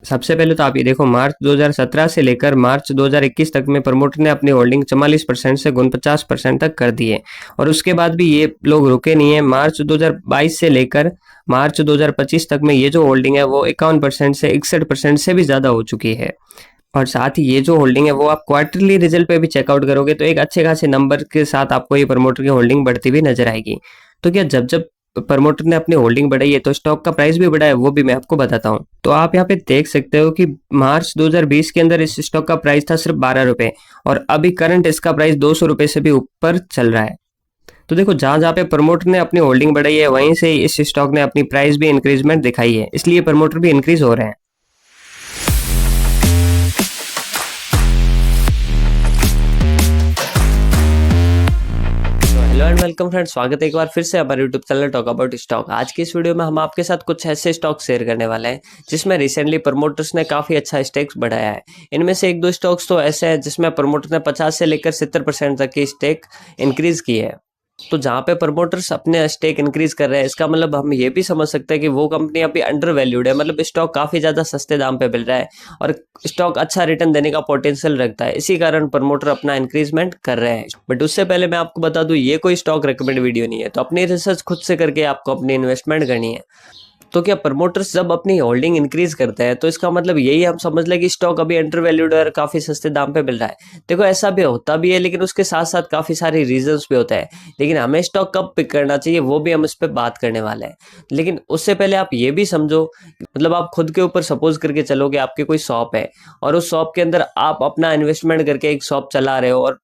सबसे पहले तो आप ये देखो, मार्च 2017 से लेकर मार्च 2021 तक में प्रमोटर ने अपनी होल्डिंग 44% से 49% तक कर दी है। और उसके बाद भी ये लोग रुके नहीं है। मार्च 2022 से लेकर मार्च 2025 तक में ये जो होल्डिंग है वो 51% से 61% से भी ज़्यादा हो चुकी है। और साथ ही ये जो होल्डिंग है वो आप क्वार्टरली रिजल्ट पे भी चेकआउट करोगे तो एक अच्छे खासे नंबर के साथ आपको ये प्रमोटर की होल्डिंग बढ़ती हुई नजर आएगी। तो क्या जब जब प्रमोटर ने अपनी होल्डिंग बढ़ाई है तो स्टॉक का प्राइस भी बढ़ा है, वो भी मैं आपको बताता हूँ। तो आप यहाँ पे देख सकते हो कि मार्च 2020 के अंदर इस स्टॉक का प्राइस था सिर्फ 12 रुपए, और अभी करंट इसका प्राइस 200 रुपए से भी ऊपर चल रहा है। तो देखो, जहां जहां पे प्रमोटर ने अपनी होल्डिंग बढ़ाई है वहीं से इस स्टॉक ने अपनी प्राइस भी इंक्रीजमेंट दिखाई है, इसलिए प्रमोटर भी इंक्रीज हो रहे हैं। हेलो एंड वेलकम फ्रेंड्स, स्वागत है एक बार फिर से हमारे YouTube channel talk about stock. आज की इस वीडियो में हम आपके साथ कुछ ऐसे स्टॉक शेयर करने वाले हैं जिसमें रिसेंटली प्रमोटर्स ने काफी अच्छा स्टेक्स बढ़ाया है। इनमें से एक दो स्टॉक्स तो ऐसे हैं जिसमें प्रमोटर ने 50 से लेकर 70% तक की स्टेक इंक्रीज की है। तो जहां पे प्रमोटर्स अपने स्टेक इंक्रीज कर रहे हैं, इसका मतलब हम ये भी समझ सकते हैं कि वो कंपनी अभी अंडर वैल्यूड है, मतलब स्टॉक काफी ज्यादा सस्ते दाम पे मिल रहा है और स्टॉक अच्छा रिटर्न देने का पोटेंशियल रखता है। इसी कारण प्रमोटर अपना इंक्रीजमेंट कर रहे हैं। बट उससे पहले मैं आपको बता दूं, ये कोई स्टॉक रिकमेंड वीडियो नहीं है, तो अपनी रिसर्च खुद से करके आपको अपनी इन्वेस्टमेंट करनी है। तो क्या प्रमोटर्स जब अपनी होल्डिंग इंक्रीज करते हैं तो इसका मतलब यही हम समझ लें कि स्टॉक अभी अंडर वैल्यूड और काफी सस्ते दाम पे मिल रहा है। देखो, ऐसा भी होता भी है, लेकिन उसके साथ साथ काफी सारे रीजंस भी होते हैं। लेकिन हमें स्टॉक कब पिक करना चाहिए वो भी हम इस पे बात करने वाले हैं। लेकिन उससे पहले आप ये भी समझो, मतलब आप खुद के ऊपर सपोज करके चलो कि आपकी कोई शॉप है और उस शॉप के अंदर आप अपना इन्वेस्टमेंट करके एक शॉप चला रहे हो और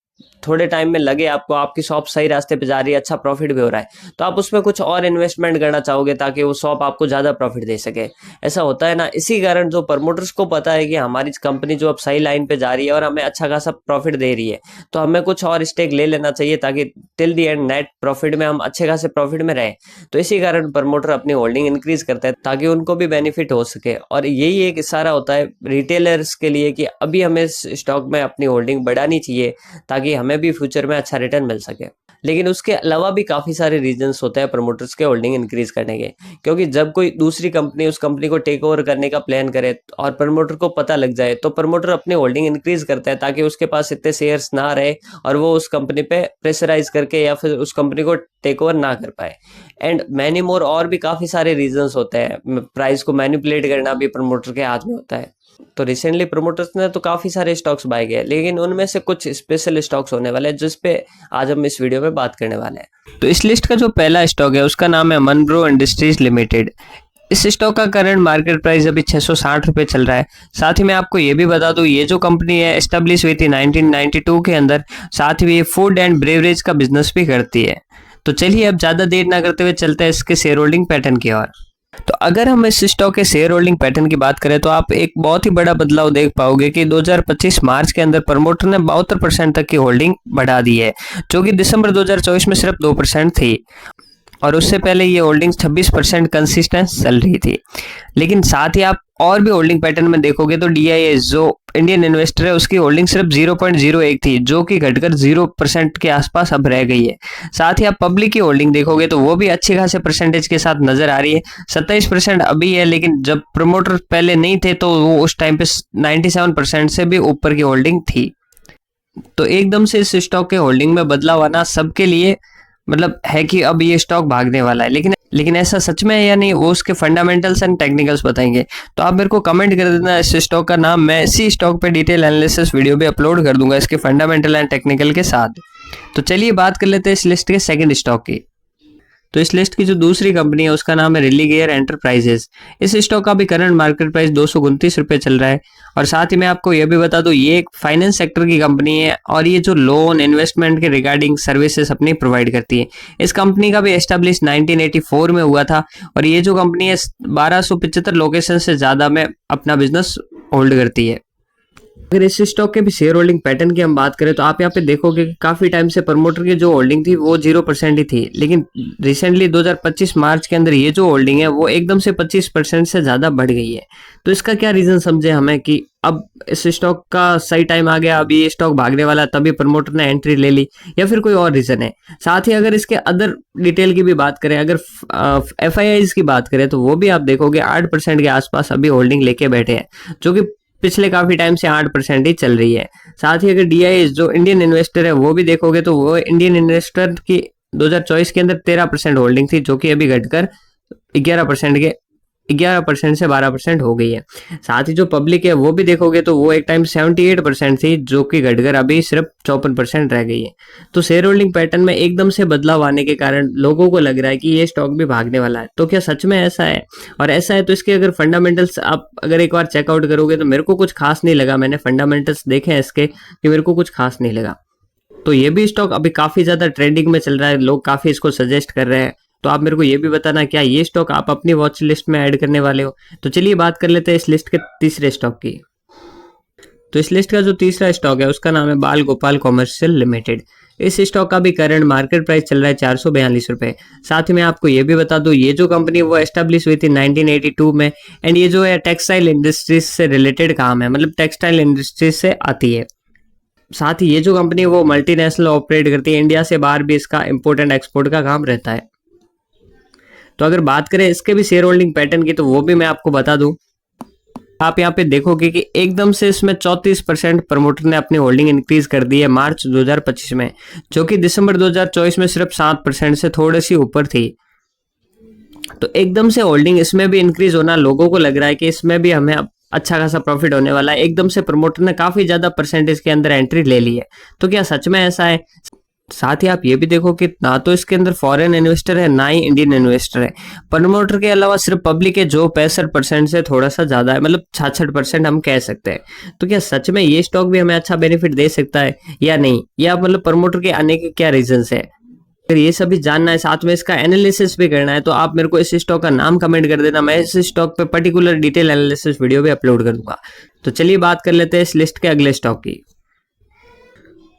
थोड़े टाइम में लगे आपको आपकी शॉप सही रास्ते पे जा रही है, अच्छा प्रॉफिट भी हो रहा है, तो आप उसमें कुछ और इन्वेस्टमेंट करना चाहोगे ताकि वो शॉप आपको ज्यादा प्रॉफिट दे सके। ऐसा होता है ना। इसी कारण जो प्रमोटर्स को पता है कि हमारी कंपनी जो अब सही लाइन पे जा रही है और हमें अच्छा खासा प्रॉफिट दे रही है, तो हमें कुछ और स्टेक ले लेना चाहिए ताकि till the and net profit में हम अच्छे खासे प्रॉफिट में रहे। तो इसी कारण प्रमोटर अपनी होल्डिंग इंक्रीज करता है ताकि उनको भी बेनिफिट हो सके। और यही एक इशारा होता है रिटेलर्स के लिए कि अभी हमें स्टॉक में अपनी होल्डिंग बढ़ानी चाहिए ताकि हमें भी फ्यूचर में अच्छा रिटर्न मिल सके। लेकिन उसके अलावा भी काफी सारे रीजंस होते हैं प्रमोटर्स के होल्डिंग इंक्रीज करने के। क्योंकि जब कोई दूसरी कंपनी उस कंपनी को टेक ओवर करने का प्लान करे और प्रमोटर को पता लग जाए, तो प्रमोटर अपनी होल्डिंग इंक्रीज करता है ताकि उसके पास इतने शेयर्स ना रहे और वो उस कंपनी पे प्रेशराइज करके या फिर उस कंपनी को टेक ओवर ना कर पाए। एंड मैनी मोर, और भी काफी सारे रीजंस होते हैं। प्राइस को मैनिपुलेट करना भी प्रमोटर के हाथ में होता है। तो रिसेंटली प्रमोटर्स ने तो काफी सारे स्टॉक्स बाय किए, लेकिन उनमें से कुछ स्पेशल स्टॉक्स होने वाले हैं जिस पे आज हम इस वीडियो में बात करने वाले हैं। तो इस लिस्ट का जो पहला स्टॉक है उसका नाम है मनब्रो इंडस्ट्रीज लिमिटेड। इस स्टॉक का करंट मार्केट प्राइस अभी 660 रुपए चल रहा है। साथ ही मैं आपको ये भी बता दूं, ये जो कंपनी है एस्टेब्लिश हुई थी 1992 के अंदर। साथ ही ये फूड एंड ब्रेवरेज का बिजनेस भी करती है। तो चलिए अब ज्यादा देर ना करते हुए चलते हैं इसके शेयर होल्डिंग पैटर्न की ओर। तो अगर हम इस स्टॉक के शेयर होल्डिंग पैटर्न की बात करें तो आप एक बहुत ही बड़ा बदलाव देख पाओगे कि 2025 मार्च के अंदर प्रमोटर ने 72% तक की होल्डिंग बढ़ा दी है, जो कि दिसंबर 2024 में सिर्फ 2% थी। और उससे पहले ये होल्डिंग 26% कंसिस्टेंट चल रही थी। लेकिन साथ ही आप और भी होल्डिंग पैटर्न में देखोगे तो DIS जो इंडियन इन्वेस्टर है उसकी होल्डिंग सिर्फ 0.01 थी, जो कि घटकर 0% के आसपास अब रह गई है। साथ ही आप पब्लिक की होल्डिंग देखोगे तो वो भी अच्छे खासे परसेंटेज के साथ नजर आ रही है। 27% अभी है, लेकिन जब प्रमोटर पहले नहीं थे तो वो उस टाइम पे 97% से भी ऊपर की होल्डिंग थी। तो एकदम से इस स्टॉक के होल्डिंग में बदलाव आना सबके लिए मतलब है कि अब ये स्टॉक भागने वाला है। लेकिन ऐसा सच में है या नहीं, वो उसके फंडामेंटल्स एंड टेक्निकल्स बताएंगे। तो आप मेरे को कमेंट कर देना इस स्टॉक का नाम, मैं इसी स्टॉक पे डिटेल एनालिसिस वीडियो भी अपलोड कर दूंगा इसके फंडामेंटल एंड टेक्निकल के साथ। तो चलिए बात कर लेते हैं इस लिस्ट के सेकंड स्टॉक की। तो इस लिस्ट की जो दूसरी कंपनी है उसका नाम है रिलीगियर एंटरप्राइजेस। इस स्टॉक का भी करंट मार्केट प्राइस 229 रुपए चल रहा है। और साथ ही मैं आपको यह भी बता दूं, ये एक फाइनेंस सेक्टर की कंपनी है और ये जो लोन इन्वेस्टमेंट के रिगार्डिंग सर्विसेज अपनी प्रोवाइड करती है। इस कंपनी का भी एस्टेब्लिश 1984 में हुआ था और ये जो कंपनी है 1275 लोकेशन से ज्यादा में अपना बिजनेस होल्ड करती है। अगर इस स्टॉक के भी शेयर होल्डिंग पैटर्न की हम बात करें तो आप यहाँ पे देखोगे कि काफी टाइम से प्रमोटर की जो होल्डिंग थी वो 0% ही थी, लेकिन रिसेंटली 2025 मार्च के अंदर ये जो होल्डिंग है वो एकदम से 25% से ज्यादा बढ़ गई है। तो इसका क्या रीजन समझे हमें कि अब इस स्टॉक का सही टाइम आ गया, अब ये स्टॉक भागने वाला, तभी प्रमोटर ने एंट्री ले ली, या फिर कोई और रीजन है। साथ ही अगर इसके अदर डिटेल की भी बात करें, अगर FIIs की बात करें तो वो भी आप देखोगे 8% के आसपास अभी होल्डिंग लेके बैठे हैं, जो कि पिछले काफी टाइम से 8% ही चल रही है। साथ ही अगर DIs जो इंडियन इन्वेस्टर है वो भी देखोगे तो वो इंडियन इन्वेस्टर की 2024 के अंदर 13% होल्डिंग थी, जो कि अभी घटकर 11% से 12% हो गई है। साथ ही जो पब्लिक है वो भी देखोगे तो वो एक टाइम 78% थी, जो कि घटकर अभी सिर्फ 54% रह गई है। तो शेयर होल्डिंग पैटर्न में एकदम से बदलाव आने के कारण लोगों को लग रहा है कि ये स्टॉक भी भागने वाला है। तो क्या सच में ऐसा है? और ऐसा है तो इसके अगर फंडामेंटल्स आप अगर एक बार चेकआउट करोगे तो मेरे को कुछ खास नहीं लगा। मैंने फंडामेंटल्स देखे हैं इसके कि मेरे को कुछ खास नहीं लगा। तो ये भी स्टॉक अभी काफी ज्यादा ट्रेंडिंग में चल रहा है, लोग काफी इसको सजेस्ट कर रहे हैं। तो आप मेरे को ये भी बताना, क्या ये स्टॉक आप अपनी वॉच लिस्ट में ऐड करने वाले हो? तो चलिए बात कर लेते हैं इस लिस्ट के तीसरे स्टॉक की। तो इस लिस्ट का जो तीसरा स्टॉक है उसका नाम है बाल गोपाल कॉमर्शियल लिमिटेड। इस स्टॉक का भी करंट मार्केट प्राइस चल रहा है 442 रुपए। साथ ही मैं आपको ये भी बता दूं, ये जो कंपनी वो एस्टेब्लिश हुई थी 1982 में, एंड ये जो है टेक्सटाइल इंडस्ट्रीज से रिलेटेड काम है, मतलब टेक्सटाइल इंडस्ट्रीज से आती है। साथ ही ये जो कंपनी वो मल्टीनेशनल ऑपरेट करती है, इंडिया से बाहर भी इसका इंपोर्ट एंड एक्सपोर्ट का काम रहता है। तो अगर बात करें इसके भी शेयर होल्डिंग पैटर्न की तो वो भी मैं आपको बता दूं। आप यहाँ पे देखोगे कि एकदम से इसमें 34% प्रमोटर ने अपनी होल्डिंग इंक्रीज कर दी है मार्च 2025 में, जो कि दिसंबर 2024 में सिर्फ 7% से थोड़ी सी ऊपर थी। तो एकदम से होल्डिंग इसमें भी इंक्रीज होना, लोगों को लग रहा है कि इसमें भी हमें अच्छा खासा प्रॉफिट होने वाला है। एकदम से प्रमोटर ने काफी ज्यादा परसेंटेज के अंदर एंट्री ले ली है। तो क्या सच में ऐसा है? साथ ही आप ये भी देखो कि ना तो इसके अंदर फॉरेन इन्वेस्टर है ना ही इंडियन इन्वेस्टर है। प्रमोटर के अलावा सिर्फ पब्लिक है, जो 65% से थोड़ा सा ज्यादा है, मतलब 66% हम कह सकते हैं। तो क्या सच में ये स्टॉक भी हमें अच्छा बेनिफिट दे सकता है या नहीं, या मतलब प्रमोटर के आने के क्या रीजंस है? अगर ये सभी जानना है, साथ में इसका एनालिसिस भी करना है, तो आप मेरे को इस स्टॉक का नाम कमेंट कर देना। मैं इस स्टॉक पे पर्टिकुलर डिटेल एनालिसिस वीडियो भी अपलोड कर दूंगा। तो चलिए बात कर लेते हैं इस लिस्ट के अगले स्टॉक की।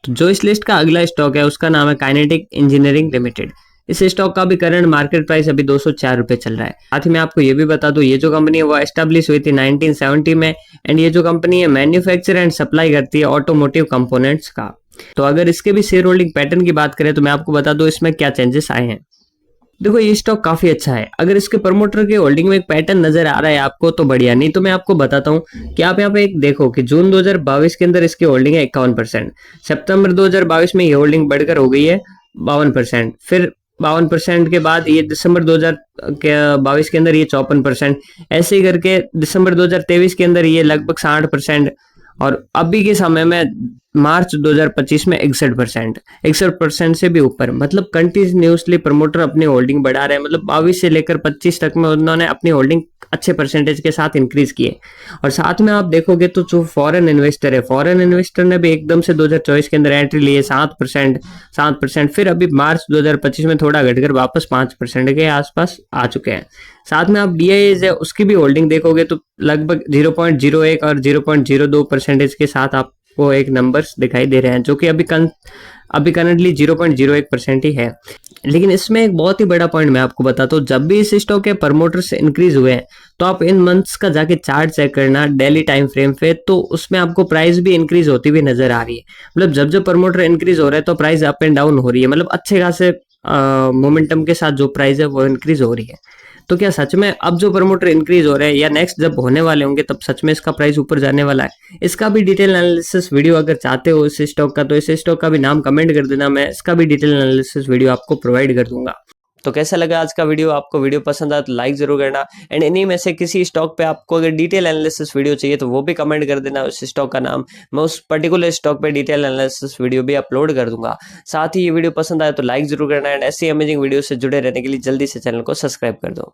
तो जो इस लिस्ट का अगला स्टॉक है उसका नाम है काइनेटिक इंजीनियरिंग लिमिटेड। इस स्टॉक का भी करंट मार्केट प्राइस अभी 204 रुपए चल रहा है। साथ ही मैं आपको ये भी बता दूं, ये जो कंपनी है वो एस्टेब्लिश हुई थी 1970 में, एंड ये जो कंपनी है मैन्युफैक्चर एंड सप्लाई करती है ऑटोमोटिव कंपोनेंट्स का। तो अगर इसके भी शेयर होल्डिंग पैटर्न की बात करें तो मैं आपको बता दूं इसमें क्या चेंजेस आए हैं। देखो ये स्टॉक काफी अच्छा है। अगर इसके प्रमोटर के होल्डिंग में एक पैटर्न नजर आ रहा है आपको तो बढ़िया, नहीं तो मैं आपको बताता हूँ कि आप यहाँ पे एक देखो कि जून 2022 के अंदर इसकी होल्डिंग है 51%, सितंबर 2022 में ये होल्डिंग बढ़कर हो गई है 52%, फिर 52% के बाद ये दिसंबर 2022 के अंदर ये 54%, ऐसे ही करके दिसंबर 2023 के अंदर ये लगभग 60%, और अभी के समय में मार्च 2025 में 61% से भी ऊपर। मतलब कंटिन्यूसली प्रमोटर अपनी होल्डिंग बढ़ा रहे हैं, मतलब 22 से लेकर 25 तक में उन्होंने अपनी होल्डिंग अच्छे परसेंटेज के साथ इंक्रीज किए। और साथ में आप देखोगे तो जो फॉरेन इन्वेस्टर है, फॉरेन इन्वेस्टर ने भी एकदम से 2024 के अंदर एंट्री ली है 7%, फिर अभी मार्च 2025 में थोड़ा घटकर वापस 5% के आसपास आ चुके हैं। साथ में आप DIs है उसकी भी होल्डिंग देखोगे तो लगभग 0.01 और 0.02% के साथ आपको एक नंबर्स दिखाई दे रहे हैं, जो कि अभी करंटली 0.01% ही है। लेकिन इसमें एक बहुत ही बड़ा पॉइंट मैं आपको बताता हूँ, जब भी इस स्टॉक के प्रमोटर्स इंक्रीज हुए हैं तो आप इन मंथ्स का जाके चार्ट चेक करना डेली टाइम फ्रेम पे, तो उसमें आपको प्राइस भी इंक्रीज होती हुई नजर आ रही है। मतलब जब जब प्रमोटर इंक्रीज हो रहा है तो प्राइस अप एंड डाउन हो रही है, मतलब अच्छे खासे मोमेंटम के साथ जो प्राइस है वो इंक्रीज हो रही है। तो क्या सच में अब जो प्रमोटर इंक्रीज हो रहे हैं या नेक्स्ट जब होने वाले होंगे तब सच में इसका प्राइस ऊपर जाने वाला है? इसका भी डिटेल एनालिसिस वीडियो अगर चाहते हो इस स्टॉक का, तो इस स्टॉक का भी नाम कमेंट कर देना, मैं इसका भी डिटेल एनालिसिस वीडियो आपको प्रोवाइड कर दूंगा। तो कैसा लगा आज का वीडियो? आपको वीडियो पसंद आया तो लाइक जरूर करना, एंड इन्हीं में से किसी स्टॉक पे आपको अगर डिटेल एनालिसिस वीडियो चाहिए तो वो भी कमेंट कर देना उस स्टॉक का नाम, मैं उस पर्टिकुलर स्टॉक पे डिटेल एनालिसिस वीडियो भी अपलोड कर दूंगा। साथ ही ये वीडियो पसंद आया तो लाइक जरूर करना, एंड ऐसी अमेजिंग वीडियो से जुड़े रहने के लिए जल्दी से चैनल को सब्सक्राइब कर दो।